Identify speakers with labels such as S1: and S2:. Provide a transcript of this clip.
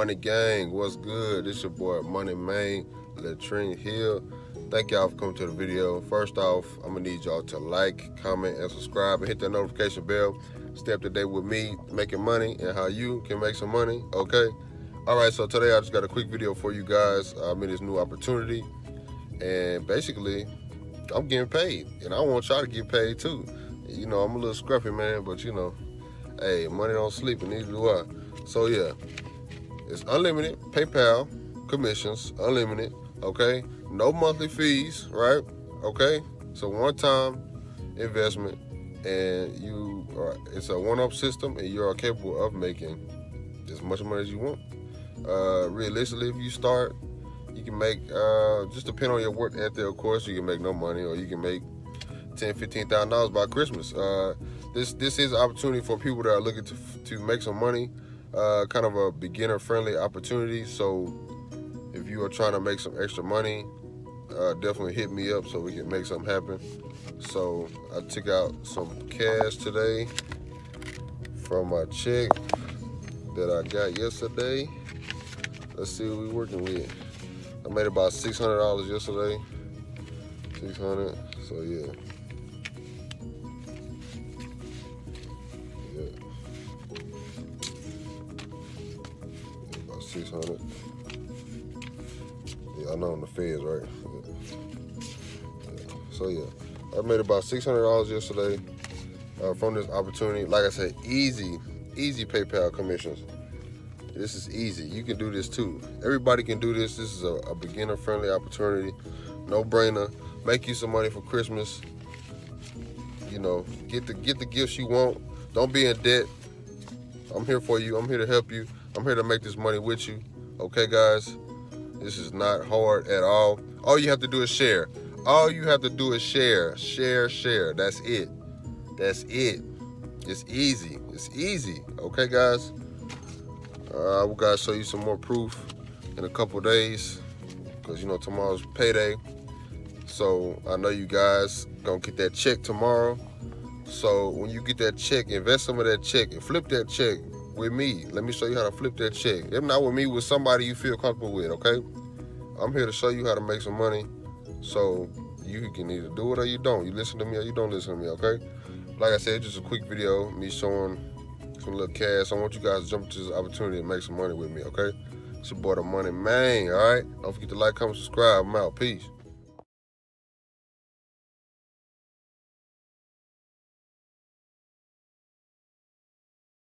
S1: Money Gang, what's good? This your boy Money Man, Letrent here. Thank y'all for coming to the video. First off, I'm gonna need y'all to like, comment, and subscribe, and hit that notification bell. Stay up to date with me making money and how you can make some money, okay? All right, so today I just got a quick video for you guys. I'm in this new opportunity, and basically, I'm getting paid, and I want y'all to get paid too. You know, I'm a little scruffy, man, but you know, hey, money don't sleep, and neither do I. So yeah, it's unlimited PayPal commissions, unlimited, okay? No monthly fees, right? Okay, so one-time investment, and it's a one-up system, and you are capable of making as much money as you want. Realistically, if you start, you can make, just depend on your work ethic, of course, you can make no money, or you can make $10,000-$15,000 by Christmas. This is an opportunity for people that are looking to make some money, kind of a beginner-friendly opportunity. So if you are trying to make some extra money, definitely hit me up so we can make something happen. So I took out some cash today from my check that I got yesterday. Let's see what we're working with. I made about $600 yesterday. 600, so yeah. About 600. Yeah, I know I'm the feds, right? Yeah. So yeah, I made about $600 yesterday from this opportunity. Like I said, easy PayPal commissions. This is easy. You can do this too. Everybody can do this. This is a beginner-friendly opportunity. No brainer. Make you some money for Christmas. You know, get the gifts you want. Don't be in debt. I'm here for you. I'm here to help you. I'm here to make this money with you. Okay, guys? This is not hard at all. All you have to do is share. All you have to do is share. Share. That's it. That's it. It's easy. It's easy. Okay, guys? We gotta show you some more proof in a couple days, because you know tomorrow's payday. So I know you guys gonna get that check tomorrow. So when you get that check, invest some of that check and flip that check with me. Let me show you how to flip that check. If not with me, with somebody you feel comfortable with, okay? I'm here to show you how to make some money. So you can either do it or you don't. You listen to me or you don't listen to me, okay? Like I said, just a quick video, me showing some little cash. I want you guys to jump into this opportunity and make some money with me, okay? It's your boy, the Money Man, all right? Don't forget to like, comment, subscribe. I'm out. Peace.